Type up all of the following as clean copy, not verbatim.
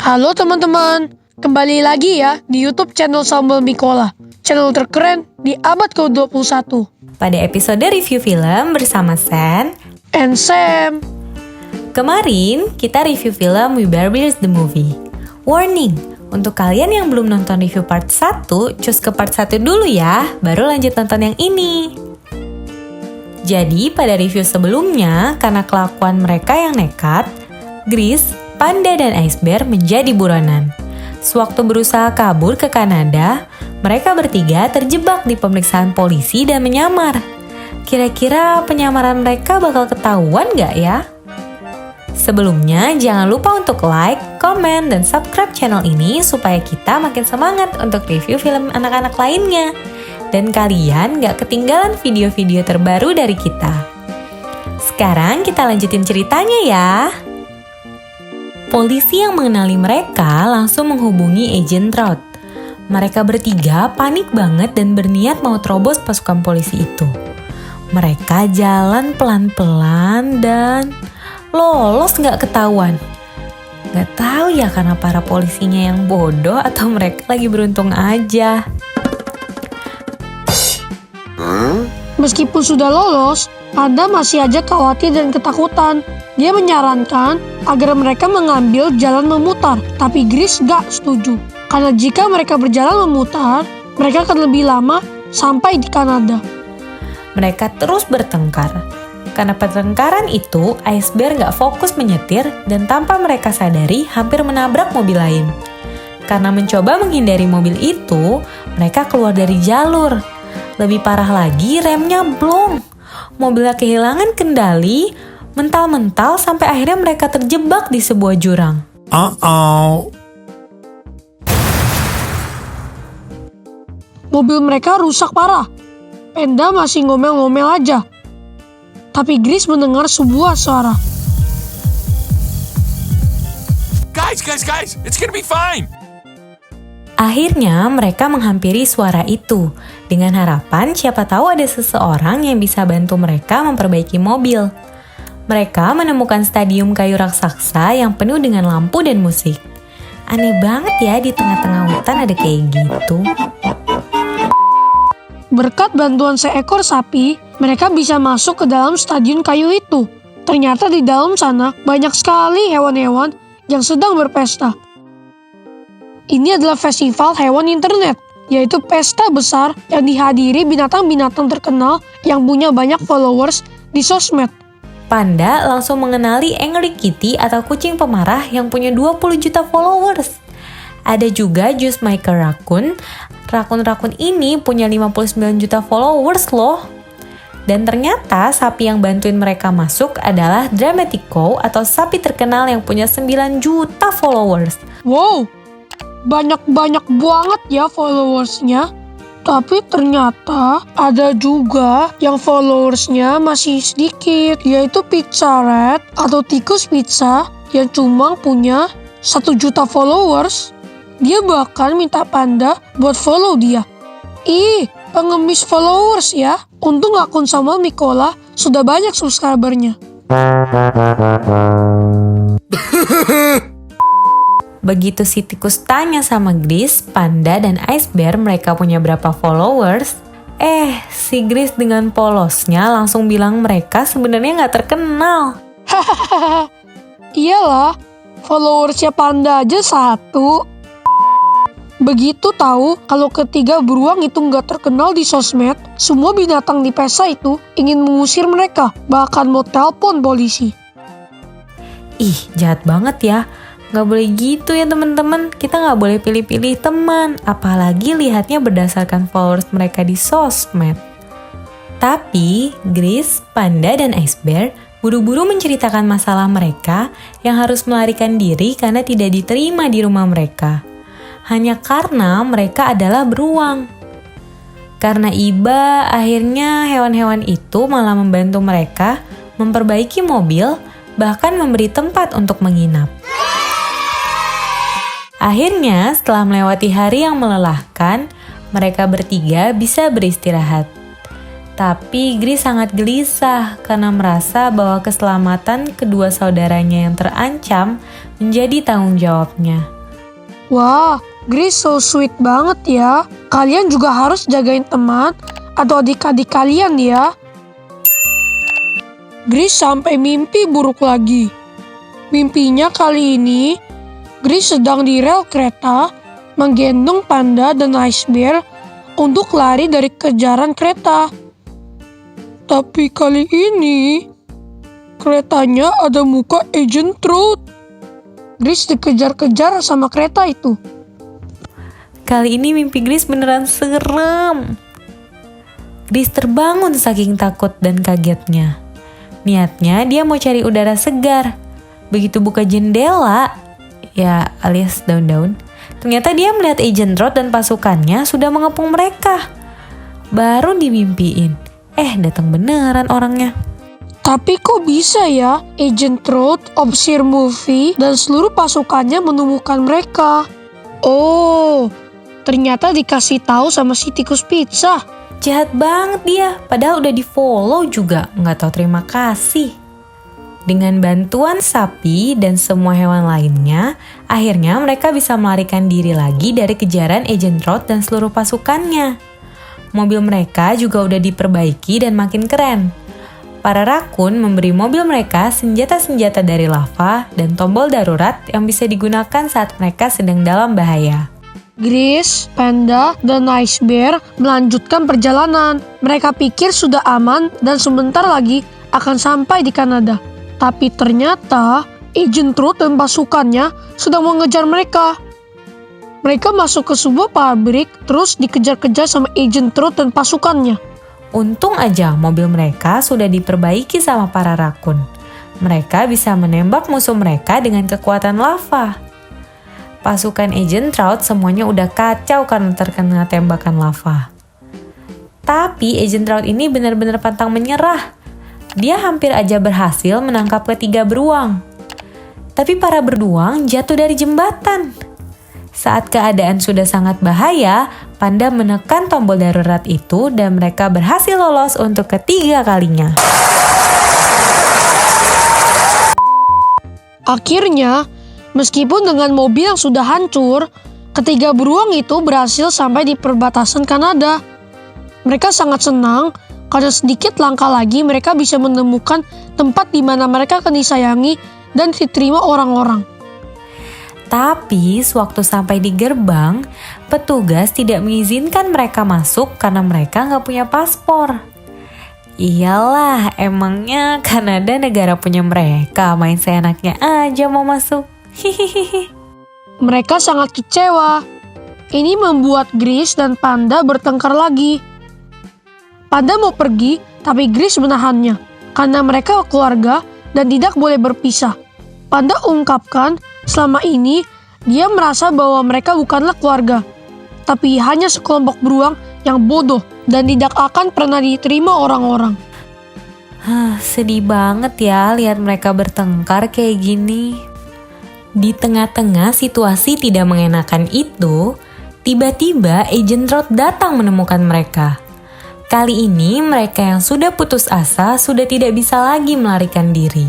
Halo teman-teman, kembali lagi ya di YouTube channel Sambal Mikola, channel terkeren di abad ke-21. Pada episode review film bersama Sen And Sam. Kemarin kita review film We Bear Bears the Movie. Warning, untuk kalian yang belum nonton review part 1, cus ke part 1 dulu ya, baru lanjut nonton yang ini. Jadi pada review sebelumnya, karena kelakuan mereka yang nekat, Grace, Panda, dan Ice Bear menjadi buronan. Sewaktu berusaha kabur ke Kanada, mereka bertiga terjebak di pemeriksaan polisi dan menyamar. Kira-kira penyamaran mereka bakal ketahuan gak ya? Sebelumnya, jangan lupa untuk like, komen, dan subscribe channel ini supaya kita makin semangat untuk review film anak-anak lainnya. Dan kalian gak ketinggalan video-video terbaru dari kita. Sekarang kita lanjutin ceritanya ya. Polisi yang mengenali mereka langsung menghubungi Agent Trout. Mereka bertiga panik banget dan berniat mau terobos pasukan polisi itu. Mereka jalan pelan-pelan dan lolos gak ketahuan. Gak tahu ya karena para polisinya yang bodoh atau mereka lagi beruntung aja. Meskipun sudah lolos, Panda masih aja khawatir dan ketakutan. Dia menyarankan agar mereka mengambil jalan memutar, tapi Grace gak setuju. Karena jika mereka berjalan memutar, mereka akan lebih lama sampai di Kanada. Mereka terus bertengkar. Karena pertengkaran itu, Ice Bear gak fokus menyetir dan tanpa mereka sadari hampir menabrak mobil lain. Karena mencoba menghindari mobil itu, mereka keluar dari jalur. Lebih parah lagi, remnya blong. Mobilnya kehilangan kendali, mental-mental sampai akhirnya mereka terjebak di sebuah jurang. Mobil mereka rusak parah. Panda masih ngomel-ngomel aja. Tapi Grace mendengar sebuah suara. Guys, it's gonna be fine. Akhirnya mereka menghampiri suara itu dengan harapan siapa tahu ada seseorang yang bisa bantu mereka memperbaiki mobil. Mereka menemukan stadium kayu raksasa yang penuh dengan lampu dan musik. Aneh banget ya di tengah-tengah hutan ada kayak gitu. Berkat bantuan seekor sapi, mereka bisa masuk ke dalam stadion kayu itu. Ternyata di dalam sana banyak sekali hewan-hewan yang sedang berpesta. Ini adalah festival hewan internet, yaitu pesta besar yang dihadiri binatang-binatang terkenal yang punya banyak followers di sosmed. Panda langsung mengenali Angry Kitty atau kucing pemarah yang punya 20 juta followers. Ada juga Just Michael Raccoon. Rakun-rakun ini punya 59 juta followers loh. Dan ternyata sapi yang bantuin mereka masuk adalah Dramatico atau sapi terkenal yang punya 9 juta followers. Wow, banyak banget ya followersnya. Tapi ternyata ada juga yang followersnya masih sedikit, yaitu Pizza Rat atau tikus pizza yang cuma punya 1 juta followers. Dia bahkan minta Panda buat follow dia. Ih, pengemis followers ya. Untung akun Sambal Mikola sudah banyak subscribernya. Begitu si tikus tanya sama Grace, Panda, dan Ice Bear mereka punya berapa followers, si Grace dengan polosnya langsung bilang mereka sebenarnya gak terkenal. Iyalah, followersnya Panda aja 1. Begitu tahu kalau ketiga beruang itu gak terkenal di sosmed, semua binatang di pesta itu ingin mengusir mereka, bahkan mau telepon polisi. Ih, jahat banget ya. Gak boleh gitu ya teman-teman, kita gak boleh pilih-pilih teman, apalagi lihatnya berdasarkan followers mereka di sosmed. Tapi, Grace, Panda, dan Ice Bear buru-buru menceritakan masalah mereka yang harus melarikan diri karena tidak diterima di rumah mereka. Hanya karena mereka adalah beruang. Karena iba, akhirnya hewan-hewan itu malah membantu mereka memperbaiki mobil, bahkan memberi tempat untuk menginap. Akhirnya, setelah melewati hari yang melelahkan, mereka bertiga bisa beristirahat. Tapi Grace sangat gelisah karena merasa bahwa keselamatan kedua saudaranya yang terancam menjadi tanggung jawabnya. Wah, Grace so sweet banget ya. Kalian juga harus jagain teman atau adik-adik kalian ya. Grace sampai mimpi buruk lagi. Mimpinya kali ini, Grace sedang di rel kereta menggendong panda dan ice bear untuk lari dari kejaran kereta. Tapi kali ini, keretanya ada muka Agent Truth. Grace dikejar-kejar sama kereta itu. Kali ini mimpi Grace beneran serem. Grace terbangun saking takut dan kagetnya. Niatnya dia mau cari udara segar. Begitu buka jendela, ya alias daun-daun, ternyata dia melihat Agent Truth dan pasukannya sudah mengepung mereka. Baru dimimpiin. Datang beneran orangnya. Tapi kok bisa ya Agent Truth, Officer Murphy, dan seluruh pasukannya menemukan mereka? Oh, ternyata dikasih tahu sama si tikus pizza. Jahat banget dia, padahal udah di-follow juga, nggak tahu terima kasih. Dengan bantuan sapi dan semua hewan lainnya, akhirnya mereka bisa melarikan diri lagi dari kejaran Agent Truth dan seluruh pasukannya. Mobil mereka juga udah diperbaiki dan makin keren. Para rakun memberi mobil mereka senjata-senjata dari lava dan tombol darurat yang bisa digunakan saat mereka sedang dalam bahaya. Grace, Panda, dan Ice Bear melanjutkan perjalanan. Mereka pikir sudah aman dan sebentar lagi akan sampai di Kanada. Tapi ternyata Agent Truth dan pasukannya sedang mengejar mereka. Mereka masuk ke sebuah pabrik terus dikejar-kejar sama Agent Truth dan pasukannya. Untung aja mobil mereka sudah diperbaiki sama para rakun. Mereka bisa menembak musuh mereka dengan kekuatan lava. Pasukan Agent Truth semuanya udah kacau karena terkena tembakan lava. Tapi Agent Truth ini benar-benar pantang menyerah. Dia hampir aja berhasil menangkap ketiga beruang. Tapi para beruang jatuh dari jembatan. Saat keadaan sudah sangat bahaya, Panda menekan tombol darurat itu dan mereka berhasil lolos untuk ketiga kalinya. Akhirnya, meskipun dengan mobil yang sudah hancur, ketiga beruang itu berhasil sampai di perbatasan Kanada. Mereka sangat senang karena sedikit langkah lagi mereka bisa menemukan tempat di mana mereka akan disayangi dan diterima orang-orang. Tapi sewaktu sampai di gerbang, petugas tidak mengizinkan mereka masuk karena mereka nggak punya paspor. Iyalah, emangnya Kanada negara punya mereka, main seenaknya aja mau masuk. Hihihi. Mereka sangat kecewa. Ini membuat Grace dan Panda bertengkar lagi. Panda mau pergi, tapi Grace menahannya karena mereka keluarga dan tidak boleh berpisah. Panda ungkapkan selama ini dia merasa bahwa mereka bukanlah keluarga, tapi hanya sekelompok beruang yang bodoh dan tidak akan pernah diterima orang-orang. Sedih banget ya lihat mereka bertengkar kayak gini. Di tengah-tengah situasi tidak mengenakan itu, tiba-tiba Agent Truth datang menemukan mereka. Kali ini mereka yang sudah putus asa sudah tidak bisa lagi melarikan diri.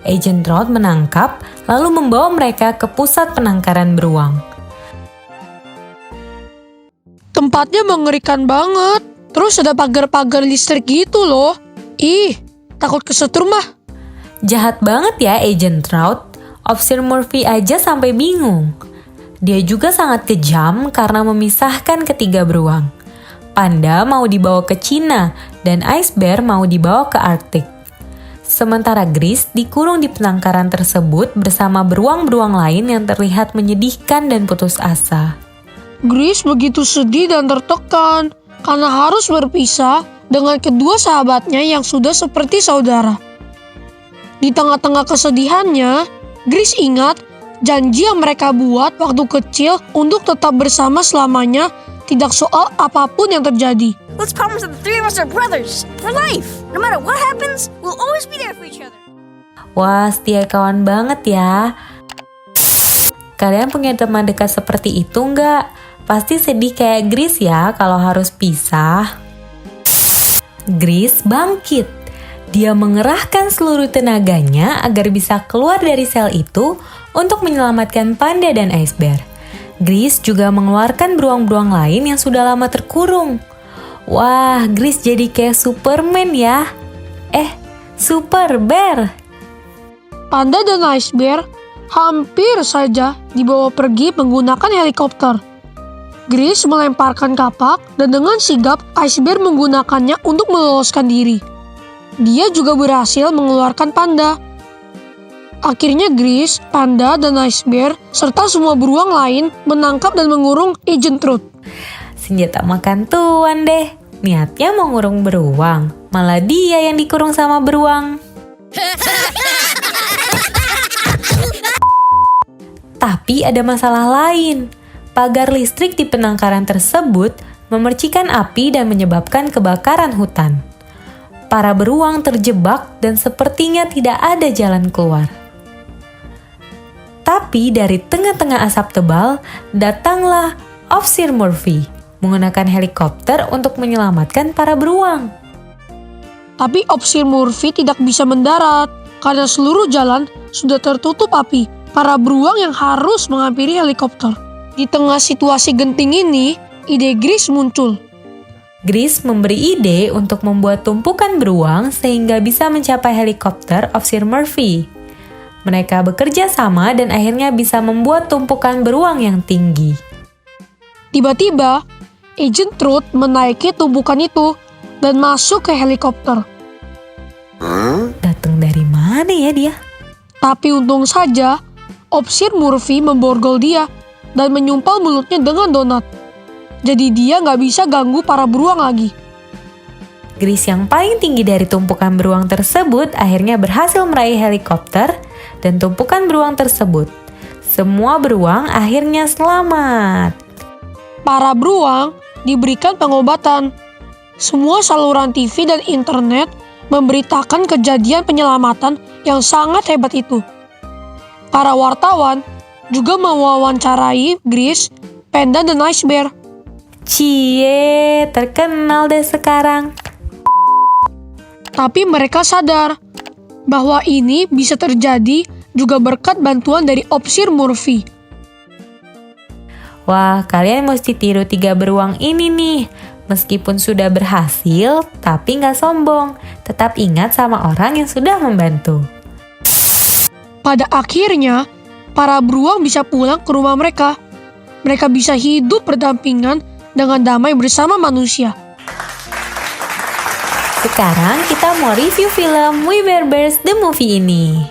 Agent Truth menangkap lalu membawa mereka ke pusat penangkaran beruang. Tempatnya mengerikan banget. Terus ada pagar-pagar listrik gitu loh. Ih, takut kesetrum mah. Jahat banget ya Agent Truth. Officer Murphy aja sampai bingung. Dia juga sangat kejam karena memisahkan ketiga beruang. Panda mau dibawa ke Cina dan Ice Bear mau dibawa ke Arktik. Sementara Grace dikurung di penangkaran tersebut bersama beruang-beruang lain yang terlihat menyedihkan dan putus asa. Grace begitu sedih dan tertekan karena harus berpisah dengan kedua sahabatnya yang sudah seperti saudara. Di tengah-tengah kesedihannya, Grace ingat janji yang mereka buat waktu kecil untuk tetap bersama selamanya, tidak soal apapun yang terjadi. Let's promise that the three of us are brothers for life. No matter what happens, we'll always be there for each other. Wah, setia kawan banget ya. Kalian punya teman dekat seperti itu nggak? Pasti sedih kayak Grace ya kalau harus pisah. Grace bangkit. Dia mengerahkan seluruh tenaganya agar bisa keluar dari sel itu untuk menyelamatkan panda dan Ice Bear. Grace juga mengeluarkan beruang-beruang lain yang sudah lama terkurung. Wah, Grace jadi kayak Superman ya. Super Bear. Panda dan Ice Bear hampir saja dibawa pergi menggunakan helikopter. Grace melemparkan kapak dan dengan sigap Ice Bear menggunakannya untuk meloloskan diri. Dia juga berhasil mengeluarkan panda. Akhirnya Grace, Panda, dan Ice Bear serta semua beruang lain menangkap dan mengurung Agent Truth. Senjata makan tuan deh. Niatnya mau ngurung beruang, malah dia yang dikurung sama beruang. Tapi ada masalah lain. Pagar listrik di penangkaran tersebut memercikan api dan menyebabkan kebakaran hutan. Para beruang terjebak dan sepertinya tidak ada jalan keluar. Tapi dari tengah-tengah asap tebal, datanglah Officer Murphy menggunakan helikopter untuk menyelamatkan para beruang. Tapi Officer Murphy tidak bisa mendarat karena seluruh jalan sudah tertutup api. Para beruang yang harus menghampiri helikopter. Di tengah situasi genting ini, ide Grace muncul. Grace memberi ide untuk membuat tumpukan beruang sehingga bisa mencapai helikopter Officer Murphy. Mereka bekerja sama dan akhirnya bisa membuat tumpukan beruang yang tinggi. Tiba-tiba, Agent Truth menaiki tumpukan itu dan masuk ke helikopter. Datang dari mana ya dia? Tapi untung saja, Officer Murphy memborgol dia dan menyumpal mulutnya dengan donat. Jadi dia nggak bisa ganggu para beruang lagi. Grace yang paling tinggi dari tumpukan beruang tersebut akhirnya berhasil meraih helikopter dan tumpukan beruang tersebut. Semua beruang akhirnya selamat. Para beruang diberikan pengobatan. Semua saluran TV dan internet memberitakan kejadian penyelamatan yang sangat hebat itu. Para wartawan juga mewawancarai Grace, Panda, dan Ice Bear. Cie, terkenal deh sekarang. Tapi mereka sadar bahwa ini bisa terjadi juga berkat bantuan dari Officer Murphy. Wah, kalian mesti tiru 3 beruang ini nih. Meskipun sudah berhasil, tapi nggak sombong. Tetap ingat sama orang yang sudah membantu. Pada akhirnya, para beruang bisa pulang ke rumah mereka. Mereka bisa hidup berdampingan dengan damai bersama manusia. Sekarang kita mau review film We Bare Bears The Movie ini.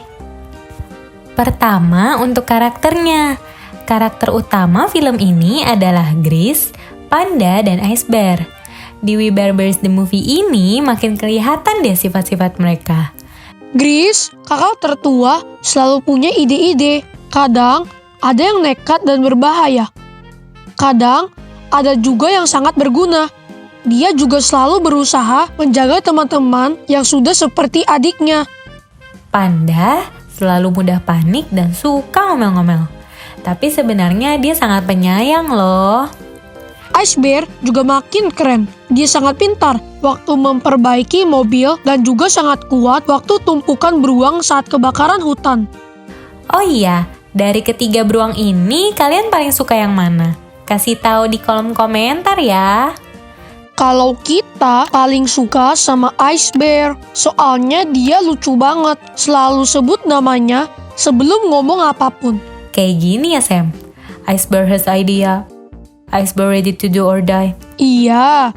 Pertama, untuk karakternya. Karakter utama film ini adalah Grace, Panda, dan Ice Bear. Di We Bare Bears The Movie ini makin kelihatan deh sifat-sifat mereka. Grace, kakak tertua, selalu punya ide-ide. Kadang ada yang nekat dan berbahaya. Kadang ada juga yang sangat berguna. Dia juga selalu berusaha menjaga teman-teman yang sudah seperti adiknya. Panda selalu mudah panik dan suka ngomel-ngomel. Tapi sebenarnya dia sangat penyayang loh. Ice Bear juga makin keren. Dia sangat pintar waktu memperbaiki mobil dan juga sangat kuat waktu tumpukan beruang saat kebakaran hutan. Oh iya, dari ketiga beruang ini kalian paling suka yang mana? Kasih tahu di kolom komentar ya. Kalau kita paling suka sama Ice Bear, soalnya dia lucu banget. Selalu sebut namanya sebelum ngomong apapun. Kayak gini ya Sam, Ice Bear has idea, Ice Bear ready to do or die. Iya,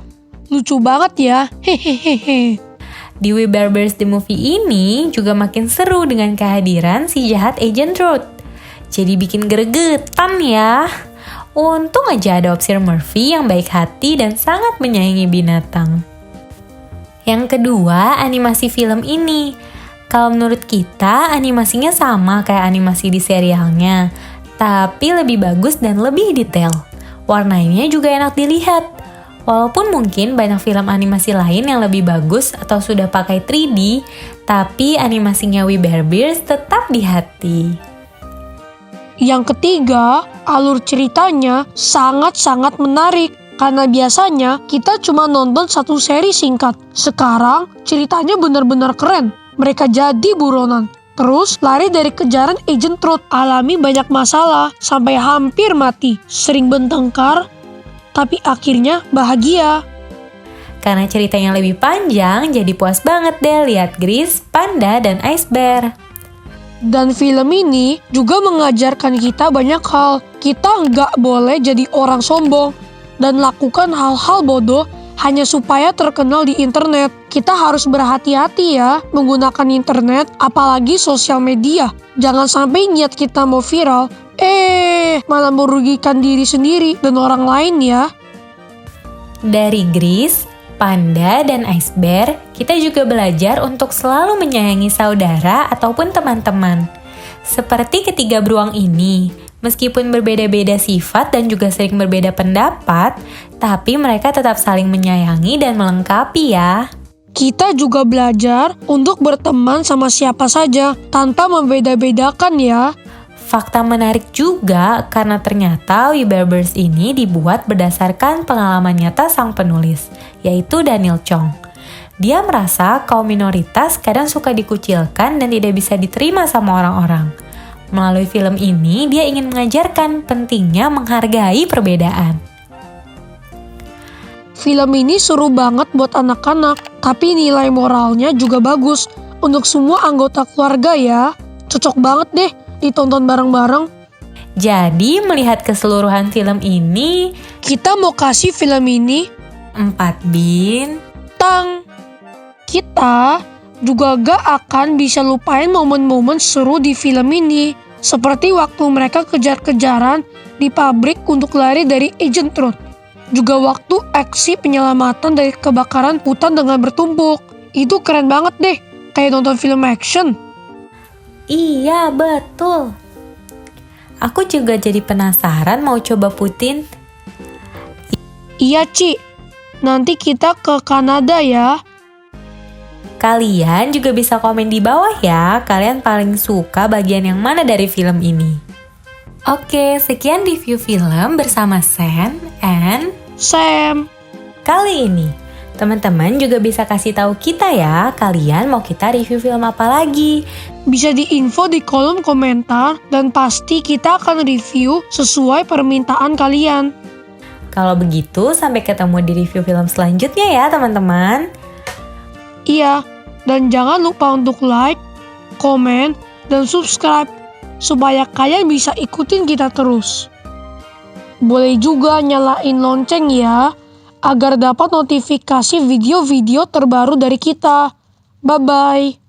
lucu banget ya. Hehehe. Di We Bare Bears The Movie ini juga makin seru dengan kehadiran si jahat Agent Truth. Jadi bikin gregetan ya. Untung aja ada Officer Murphy yang baik hati dan sangat menyayangi binatang. Yang kedua, animasi film ini. Kalau menurut kita, animasinya sama kayak animasi di serialnya, tapi lebih bagus dan lebih detail. Warnanya juga enak dilihat. Walaupun mungkin banyak film animasi lain yang lebih bagus atau sudah pakai 3D, tapi animasinya We Bare Bears tetap di hati. Yang ketiga, alur ceritanya sangat-sangat menarik. Karena biasanya kita cuma nonton satu seri singkat. Sekarang ceritanya benar-benar keren. Mereka jadi buronan. Terus lari dari kejaran Agent Truth. Alami banyak masalah sampai hampir mati. Sering bertengkar, tapi akhirnya bahagia. Karena ceritanya lebih panjang, jadi puas banget deh lihat Grease, Panda, dan Ice Bear. Dan film ini juga mengajarkan kita banyak hal. Kita nggak boleh jadi orang sombong dan lakukan hal-hal bodoh hanya supaya terkenal di internet. Kita harus berhati-hati ya menggunakan internet, apalagi sosial media. Jangan sampai niat kita mau viral, malah merugikan diri sendiri dan orang lain ya. Dari Grease, Panda, dan Ice Bear, kita juga belajar untuk selalu menyayangi saudara ataupun teman-teman. Seperti ketiga beruang ini, meskipun berbeda-beda sifat dan juga sering berbeda pendapat, tapi mereka tetap saling menyayangi dan melengkapi ya. Kita juga belajar untuk berteman sama siapa saja tanpa membeda-bedakan ya. Fakta menarik juga karena ternyata We Bare Bears ini dibuat berdasarkan pengalaman nyata sang penulis, yaitu Daniel Chong. Dia merasa kaum minoritas kadang suka dikucilkan dan tidak bisa diterima sama orang-orang. Melalui film ini, dia ingin mengajarkan pentingnya menghargai perbedaan. Film ini seru banget buat anak-anak, tapi nilai moralnya juga bagus untuk semua anggota keluarga ya. Cocok banget deh ditonton bareng-bareng. Jadi, melihat keseluruhan film ini, Kita mau kasih film ini 4 bintang. Kita juga gak akan bisa lupain momen-momen seru di film ini. Seperti waktu mereka kejar-kejaran di pabrik untuk lari dari Agent Truth. Juga waktu aksi penyelamatan dari kebakaran hutan dengan bertumpuk. Itu keren banget deh, kayak nonton film action. Iya, betul. Aku juga jadi penasaran mau coba Putin. Iya Ci, nanti kita ke Kanada ya. Kalian juga bisa komen di bawah ya, kalian paling suka bagian yang mana dari film ini. Oke, sekian review film bersama Sen and Sam. kali ini. Teman-teman juga bisa kasih tahu kita ya, kalian mau kita review film apa lagi. Bisa diinfo di kolom komentar dan pasti kita akan review sesuai permintaan kalian. Kalau begitu, sampai ketemu di review film selanjutnya ya teman-teman. Iya, dan jangan lupa untuk like, komen, dan subscribe supaya kalian bisa ikutin kita terus. Boleh juga nyalain lonceng ya, agar dapat notifikasi video-video terbaru dari kita. Bye-bye.